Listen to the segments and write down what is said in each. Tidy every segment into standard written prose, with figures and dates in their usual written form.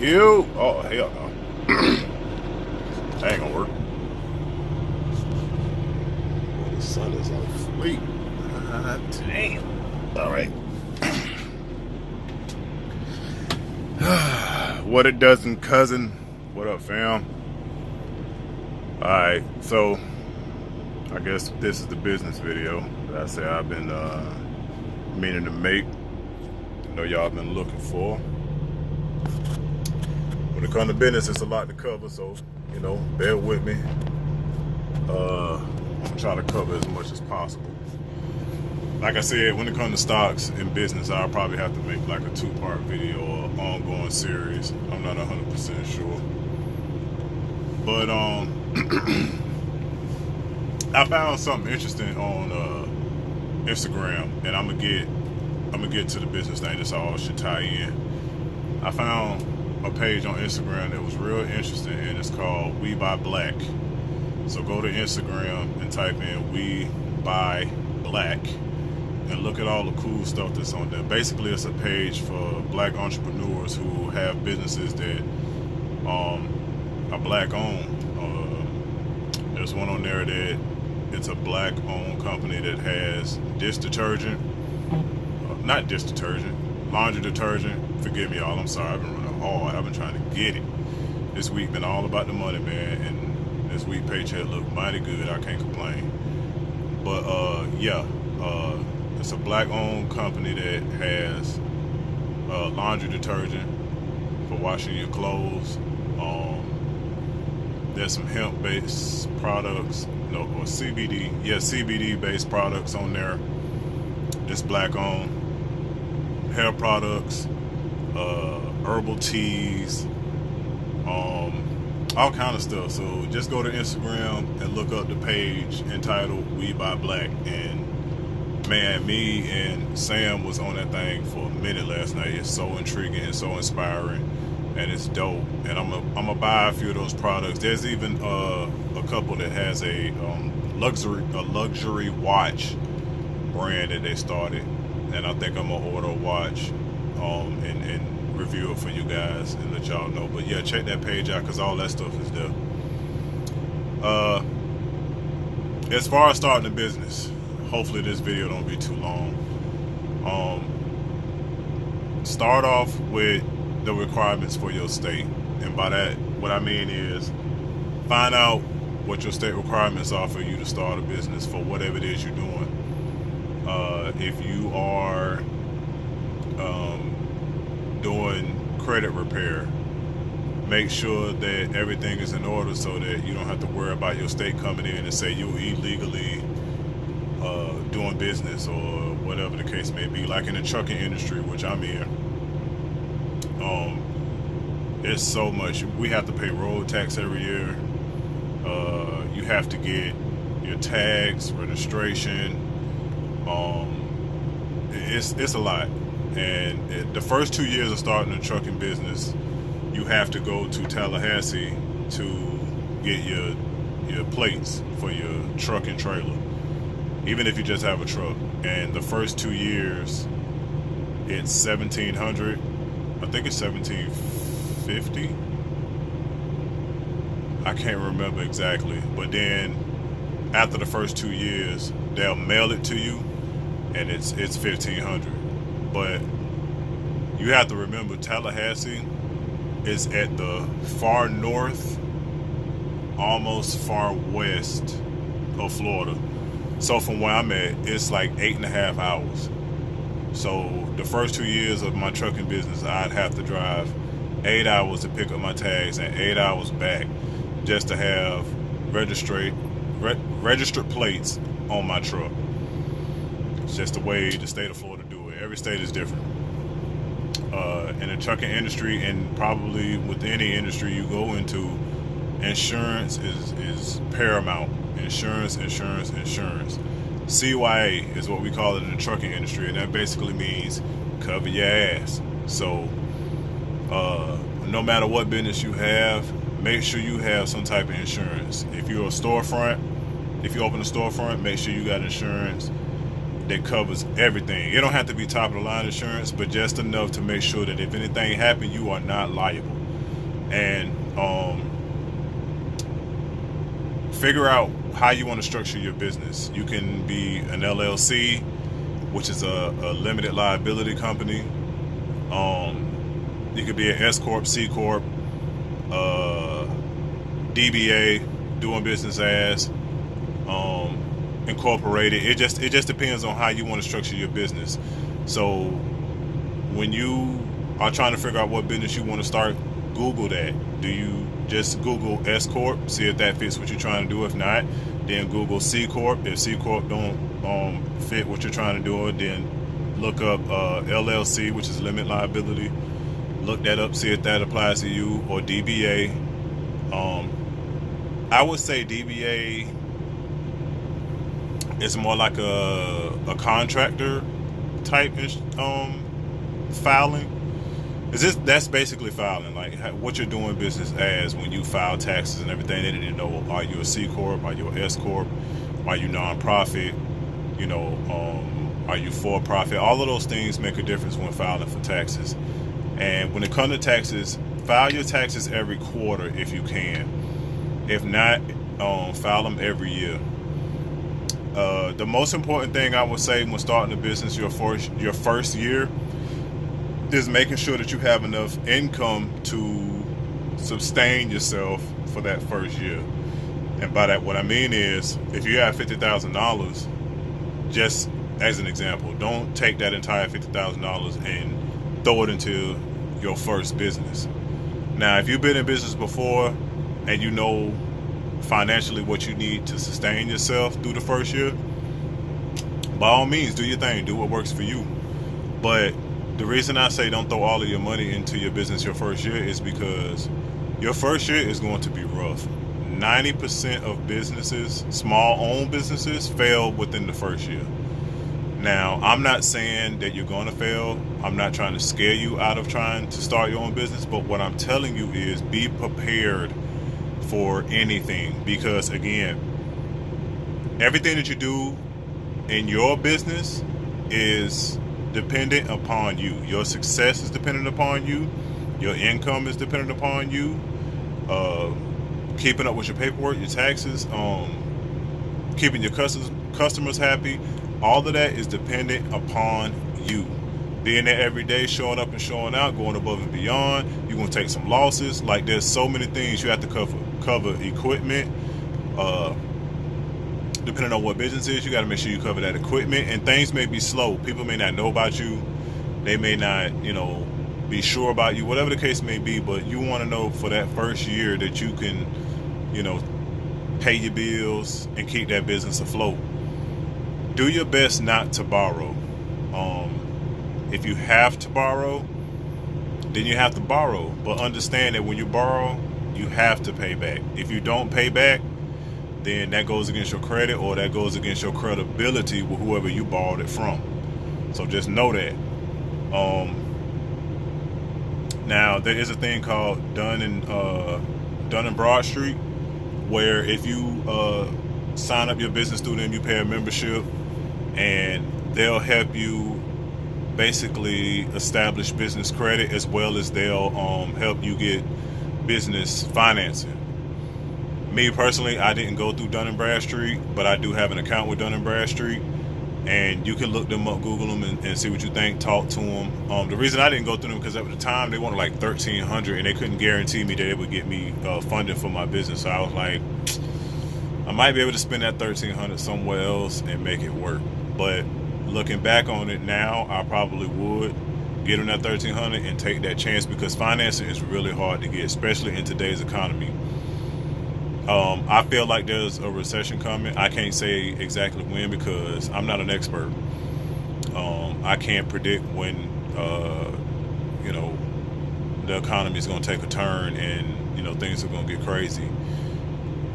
Ew. Oh, hell no. That ain't gonna work. Well, the sun is on fleek. Damn. All right. What it doesn't, cousin. What up, fam? All right. So, I guess this is the business video that I say I've been meaning to make. I know y'all been looking for. When it comes to business, it's a lot to cover, so bear with me. I'm trying to cover as much as possible. Like I said, when it comes to stocks and business, I'll probably have to make like a 2-part video or ongoing series. I'm not 100% sure. But I found something interesting on Instagram, and I'm gonna get to the business thing. This all should tie in. I found a page on Instagram that was real interesting, and it's called We Buy Black. So go to Instagram and type in We Buy Black and look at all the cool stuff that's on there. Basically, it's a page for black entrepreneurs who have businesses that are black owned. There's one on there that it's a black owned company that has dish detergent, not dish detergent, laundry detergent. Forgive me, y'all. I'm sorry. I've been running hard. I've been trying to get it. This week been all about the money, man. And this week paycheck looked mighty good. I can't complain. But it's a black-owned company that has laundry detergent for washing your clothes. There's some hemp-based products, or CBD. Yeah, CBD-based products on there. It's black-owned. Hair products, herbal teas, all kind of stuff. So just go to Instagram and look up the page entitled We Buy Black. And man, me and Sam was on that thing for a minute last night. It's so intriguing and so inspiring, and it's dope. And I'm gonna buy a few of those products. There's even a couple that has a luxury watch brand that they started, and I think I'm gonna order a watch and review it for you guys and let y'all know. But yeah, check that page out because all that stuff is there. As far as starting a business, hopefully this video don't be too long. Start off with the requirements for your state, and by that what I mean is find out what your state requirements are for you to start a business for whatever it is you're doing. If you are doing credit repair, make sure that everything is in order so that you don't have to worry about your state coming in and say you're illegally doing business or whatever the case may be. Like in the trucking industry, which I'm in, it's so much. We have to pay road tax every year. You have to get your tags, registration. It's a lot. And the first 2 years of starting a trucking business, you have to go to Tallahassee to get your plates for your truck and trailer, even if you just have a truck. And the first 2 years, it's $1,700. I think it's $1,750. I can't remember exactly. But then after the first 2 years, they'll mail it to you, and it's $1,500. But you have to remember, Tallahassee is at the far north, almost far west of Florida. So from where I'm at, it's like 8.5 hours. So the first 2 years of my trucking business, I'd have to drive 8 hours to pick up my tags and 8 hours back just to have registered plates on my truck. It's just the way the state of Florida do it. Every state is different. In the trucking industry, and probably with any industry you go into, insurance is paramount. Insurance. CYA is what we call it in the trucking industry, and that basically means cover your ass. So no matter what business you have, make sure you have some type of insurance. If you're a storefront, if you open a storefront, make sure you got insurance that covers everything. It don't have to be top of the line insurance, but just enough to make sure that if anything happens, you are not liable. and figure out how you want to structure your business. You can be an LLC, which is a limited liability company. You could be an S Corp, C Corp, DBA, doing business as, incorporated. It just depends on how you want to structure your business. So when you are trying to figure out what business you want to start, Google that. Do you just Google S Corp, see if that fits what you're trying to do? If not, then Google C Corp. If C Corp don't fit what you're trying to do, then look up LLC, which is limited liability. Look that up, see if that applies to you, or DBA. I would say DBA is more like a contractor type filing. That's basically filing, like what you're doing business as when you file taxes and everything. They didn't know, are you a C Corp, are you an S Corp, are you non-profit, are you for profit? All of those things make a difference when filing for taxes. And when it comes to taxes, file your taxes every quarter if you can. If not, file them every year. The most important thing I would say when starting a business your first year is making sure that you have enough income to sustain yourself for that first year. And by that, what I mean is, if you have $50,000, just as an example, don't take that entire $50,000 and throw it into your first business. Now, if you've been in business before and you know financially what you need to sustain yourself through the first year, by all means, do your thing, do what works for you. But the reason I say don't throw all of your money into your business your first year is because your first year is going to be rough. 90% of businesses, small-owned businesses, fail within the first year. Now, I'm not saying that you're going to fail. I'm not trying to scare you out of trying to start your own business. But what I'm telling you is be prepared for anything. Because, again, everything that you do in your business is dependent upon you. Your success is dependent upon you. Your income is dependent upon you. Keeping up with your paperwork, your taxes, keeping your customers happy. All of that is dependent upon you. Being there every day, showing up and showing out, going above and beyond. You're going to take some losses. Like, there's so many things you have to cover equipment. Depending on what business is, you got to make sure you cover that equipment. And things may be slow. People may not know about you. They may not, be sure about you. Whatever the case may be. But you want to know for that first year that you can, pay your bills and keep that business afloat. Do your best not to borrow. If you have to borrow, then you have to borrow. But understand that when you borrow, you have to pay back. If you don't pay back, then that goes against your credit, or that goes against your credibility with whoever you borrowed it from. So just know that. Now, there is a thing called Dun and Bradstreet, where if you sign up your business through them, you pay a membership, and they'll help you basically establish business credit, as well as they'll help you get business financing. Me personally, I didn't go through Dun & Bradstreet, but I do have an account with Dun & Bradstreet, and you can look them up, Google them, and see what you think, talk to them. The reason I didn't go through them because at the time they wanted like $1,300, and they couldn't guarantee me that it would get me funding for my business. So I was like, I might be able to spend that $1,300 somewhere else and make it work. But looking back on it now, I probably would get them that $1,300 and take that chance, because financing is really hard to get, especially in today's economy. I feel like there's a recession coming. I can't say exactly when, because I'm not an expert. I can't predict when the economy is going to take a turn and things are going to get crazy.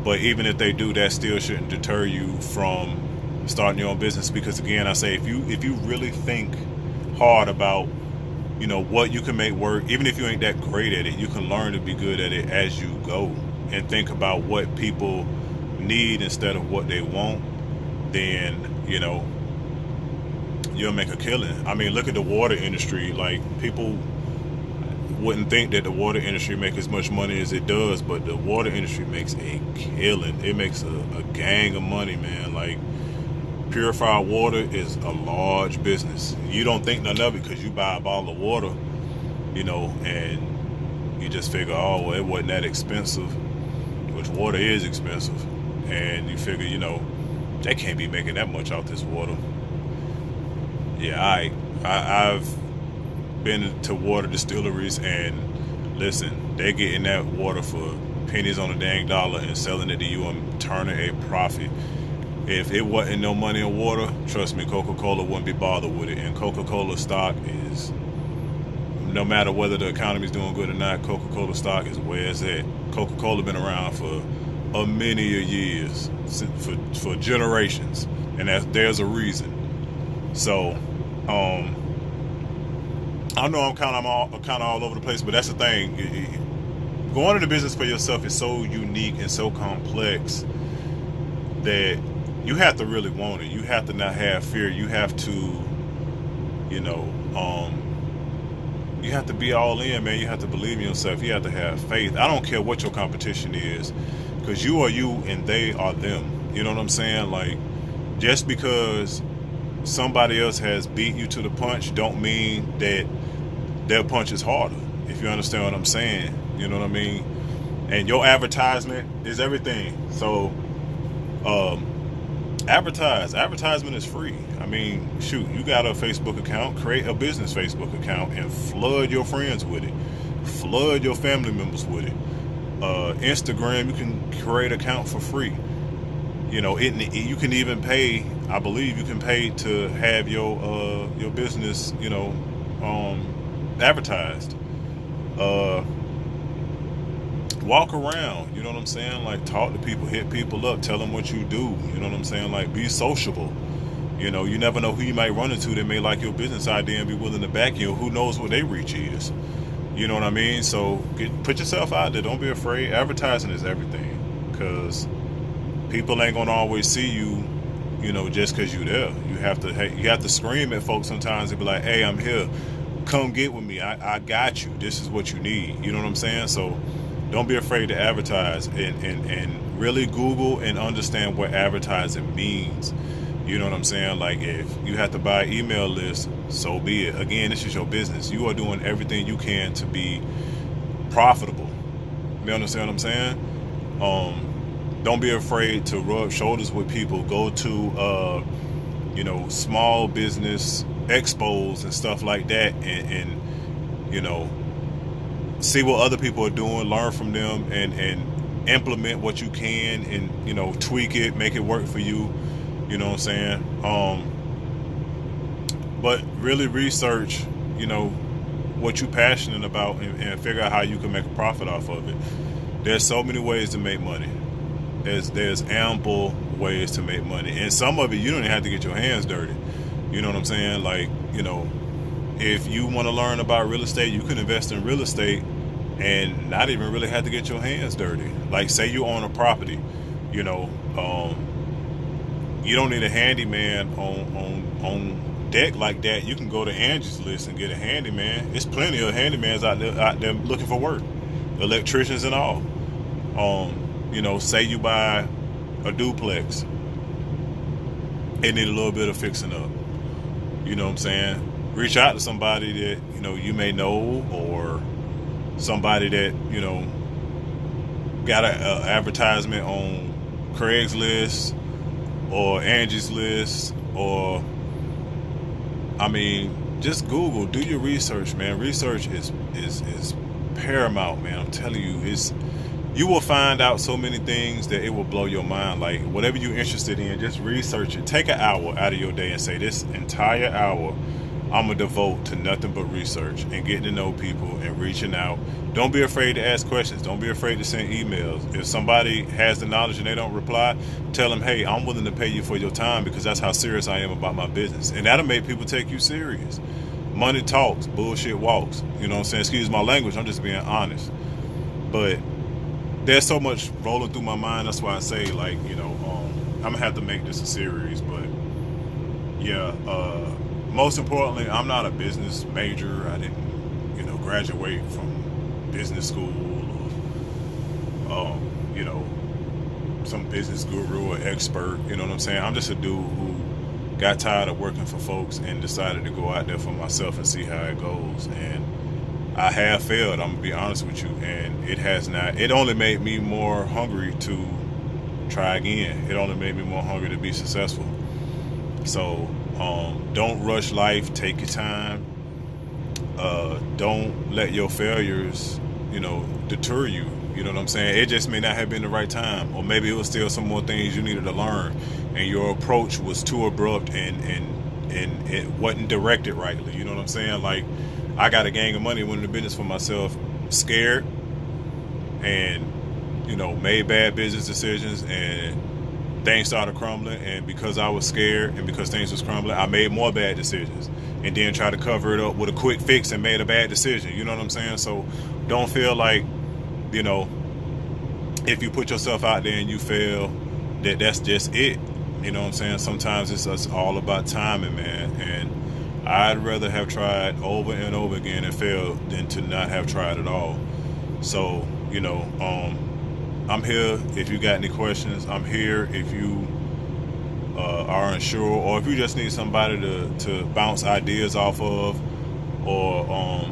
But even if they do, that still shouldn't deter you from starting your own business, because again, I say if you really think hard about what you can make work, even if you ain't that great at it, you can learn to be good at it as you go, and think about what people need instead of what they want. Then you'll make a killing. I mean, look at the water industry. Like, people wouldn't think that the water industry makes as much money as it does, but the water industry makes a killing. It makes a gang of money, man. Like, purified water is a large business. You don't think none of it because you buy a bottle of water, and you just figure, oh, well, it wasn't that expensive, which water is expensive. And you figure, they can't be making that much off this water. Yeah, I've been to water distilleries, and listen, they're getting that water for pennies on a dang dollar and selling it to you and turning a profit. If it wasn't no money in water, trust me, Coca-Cola wouldn't be bothered with it. And Coca-Cola stock is, no matter whether the economy's doing good or not, Coca-Cola stock is where it's at. Coca-Cola been around for a many years, for generations, and there's a reason. So, I know I'm kind of all over the place, but that's the thing. Going into business for yourself is so unique and so complex that you have to really want it. You have to not have fear. You have to, you have to be all in, man. You have to believe in yourself. You have to have faith. I don't care what your competition is, because you are you and they are them. You know what I'm saying? Like, just because somebody else has beat you to the punch don't mean that their punch is harder, if you understand what I'm saying. You know what I mean? And your advertisement is everything. So advertisement is free. I mean, shoot, you got a Facebook account, create a business Facebook account and flood your friends with it, flood your family members with it. Instagram, you can create an account for free. You can even pay, I believe you can pay to have your business, advertised. Walk around, you know what I'm saying? Like, talk to people, hit people up, tell them what you do, you know what I'm saying? Like, be sociable. You never know who you might run into that may like your business idea and be willing to back you. Who knows what their reach is? You know what I mean? So put yourself out there. Don't be afraid. Advertising is everything, because people ain't gonna always see you, just because you're there. You have to scream at folks sometimes and be like, hey, I'm here. Come get with me. I got you. This is what you need. You know what I'm saying? So don't be afraid to advertise, and really Google and understand what advertising means. You know what I'm saying? Like, if you have to buy an email list, so be it. Again, this is your business. You are doing everything you can to be profitable. You understand what I'm saying? Don't be afraid to rub shoulders with people. Go to, small business expos and stuff like that, and see what other people are doing, learn from them, and implement what you can, and tweak it, make it work for you. You know what I'm saying? But really research, what you're passionate about, and figure out how you can make a profit off of it. There's so many ways to make money. There's ample ways to make money, and some of it you don't even have to get your hands dirty. You know what I'm saying? Like, if you want to learn about real estate, you can invest in real estate and not even really have to get your hands dirty. Like, say you own a property, you don't need a handyman on deck like that. You can go to Angie's List and get a handyman. There's plenty of handymans out there looking for work, electricians and all. Say you buy a duplex, it need a little bit of fixing up. You know what I'm saying? Reach out to somebody that you may know, or somebody that got an advertisement on Craigslist or Angie's List, or just Google. Do your research, man. Research is paramount, man. I'm telling you, you will find out so many things that it will blow your mind. Like, whatever you're interested in, just research it. Take an hour out of your day and say, this entire hour I'm going to devote to nothing but research and getting to know people and reaching out. Don't be afraid to ask questions. Don't be afraid to send emails. If somebody has the knowledge and they don't reply, tell them, hey, I'm willing to pay you for your time, because that's how serious I am about my business. And that'll make people take you serious. Money talks, bullshit walks. You know what I'm saying? Excuse my language. I'm just being honest. But there's so much rolling through my mind. That's why I say, like, I'm going to have to make this a series. But, yeah, most importantly, I'm not a business major. I didn't, graduate from business school or, you know, some business guru or expert. You know what I'm saying? I'm just a dude who got tired of working for folks and decided to go out there for myself and see how it goes. And I have failed, I'm gonna be honest with you, and it has not. It only made me more hungry to try again. It only made me more hungry to be successful. So don't rush life. Take your time. Don't let your failures, you know, deter you. You know what I'm saying? It just may not have been the right time, or maybe it was still some more things you needed to learn, and your approach was too abrupt and it wasn't directed rightly. You know what I'm saying? Like, I got a gang of money, went into business for myself, scared, and, you know, made bad business decisions, and things started crumbling. And because I was scared and because things was crumbling, I made more bad decisions and then tried to cover it up with a quick fix and made a bad decision. You know what I'm saying? So don't feel like, you know, if you put yourself out there and you fail, that's just it. You know what I'm saying? Sometimes it's all about timing, man. And I'd rather have tried over and over again and failed than to not have tried at all. So, you know, I'm here if you got any questions. I'm here if you are unsure, or if you just need somebody to bounce ideas off of, or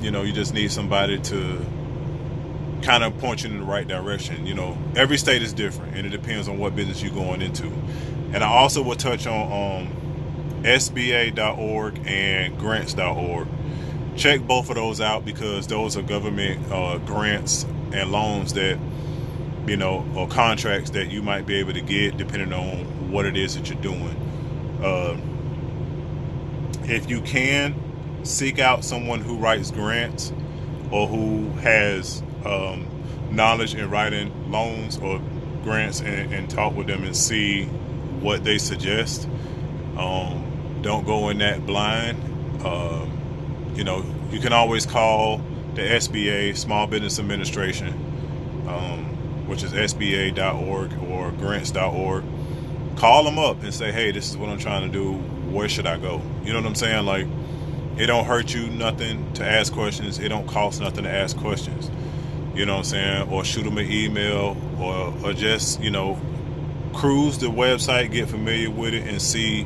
you know, you just need somebody to kind of point you in the right direction. You know, every state is different, and it depends on what business you're going into. And I also will touch on SBA.org and grants.org. Check both of those out, because those are government grants and loans that, you know, or contracts that you might be able to get depending on what it is that you're doing. If you can, seek out someone who writes grants or who has knowledge in writing loans or grants, and talk with them and see what they suggest. Don't go in that blind. You know, you can always call the SBA, Small Business Administration, which is SBA.org or grants.org. Call them up and say, hey, this is what I'm trying to do. Where should I go? You know what I'm saying? Like, it don't hurt you nothing to ask questions. It don't cost nothing to ask questions. You know what I'm saying? Or shoot them an email, or just, you know, cruise the website, get familiar with it, and see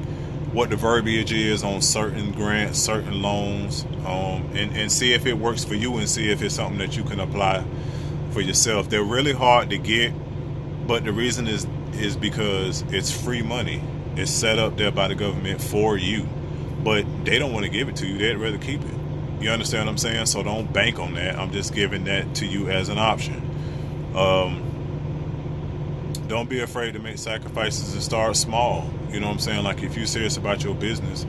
what the verbiage is on certain grants, certain loans, and see if it works for you, and see if it's something that you can apply for yourself. They're really hard to get, but the reason is because it's free money. It's set up there by the government for you, but they don't want to give it to you. They'd rather keep it. You understand what I'm saying? So don't bank on that. I'm just giving that to you as an option. Don't be afraid to make sacrifices and start small. You know what I'm saying? Like, if you're serious about your business,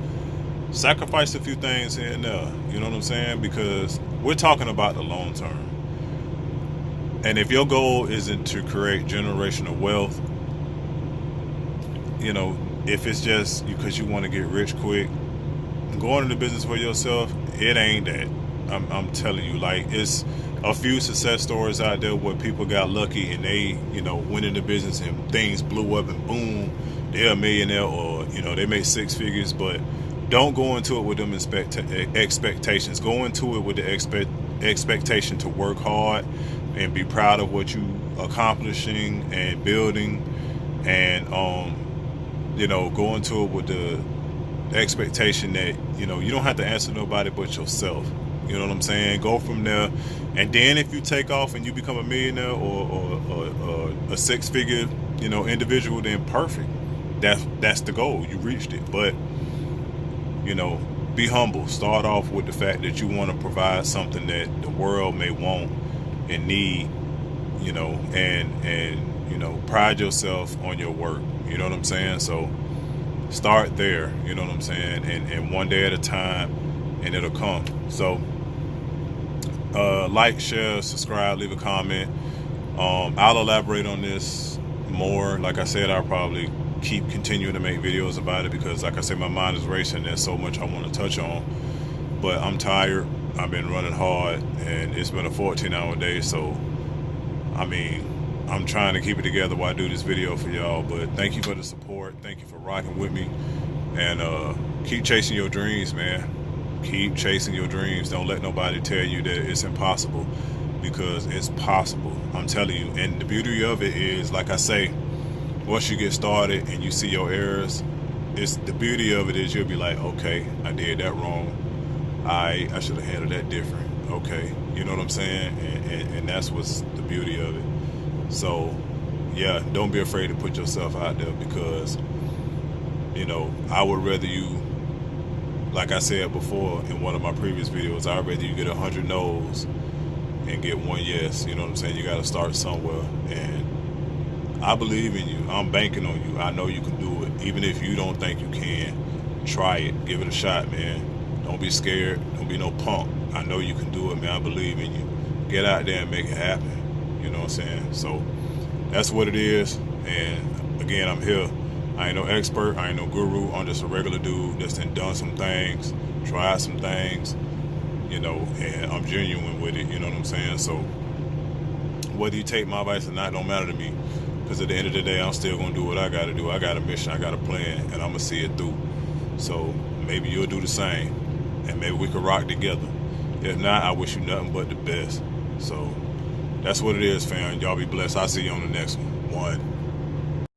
sacrifice a few things here and there. You know what I'm saying? Because we're talking about the long term. And if your goal isn't to create generational wealth, you know, if it's just because you want to get rich quick, going into business for yourself, it ain't that. I'm telling you, like, it's a few success stories out there where people got lucky and they, you know, went into business and things blew up and boom, they're a millionaire, or, you know, they make six figures. But don't go into it with them expectations. Go into it with the expectation to work hard and be proud of what you accomplishing and building, and you know, go into it with the expectation that, you know, you don't have to answer nobody but yourself. You know what I'm saying? Go from there, and then if you take off and you become a millionaire or a six-figure, you know, individual, then perfect. That's the goal. You reached it. But, you know, be humble. Start off with the fact that you want to provide something that the world may want and need. You know, and you know, pride yourself on your work. You know what I'm saying? So start there. You know what I'm saying? And one day at a time, and it'll come. So like, share, subscribe, leave a comment. I'll elaborate on this more. Like I said, I'll probably keep continuing to make videos about it, because, like I said, my mind is racing. There's so much I want to touch on, but I'm tired. I've been running hard, and it's been a 14-hour day. So, I mean, I'm trying to keep it together while I do this video for y'all. But thank you for the support. Thank you for rocking with me, and keep chasing your dreams, man. Keep chasing your dreams. Don't let nobody tell you that it's impossible, because it's possible. I'm telling you. And the beauty of it is, like I say, once you get started and you see your errors, it's the beauty of it is you'll be like, okay, I did that wrong. I should have handled that different. Okay, you know what I'm saying? And that's what's the beauty of it. So, yeah, don't be afraid to put yourself out there, because, you know, I would rather you, like I said before in one of my previous videos, I'd rather you get 100 no's and get one yes. You know what I'm saying? You got to start somewhere. And I believe in you. I'm banking on you. I know you can do it. Even if you don't think you can, try it. Give it a shot, man. Don't be scared. Don't be no punk. I know you can do it, man. I believe in you. Get out there and make it happen. You know what I'm saying? So that's what it is. And again, I'm here. I ain't no expert. I ain't no guru. I'm just a regular dude that's done some things, tried some things, you know, and I'm genuine with it. You know what I'm saying? So whether you take my advice or not don't matter to me, because at the end of the day, I'm still going to do what I got to do. I got a mission. I got a plan, and I'm going to see it through. So maybe you'll do the same, and maybe we could rock together. If not, I wish you nothing but the best. So that's what it is, fam. Y'all be blessed. I'll see you on the next one.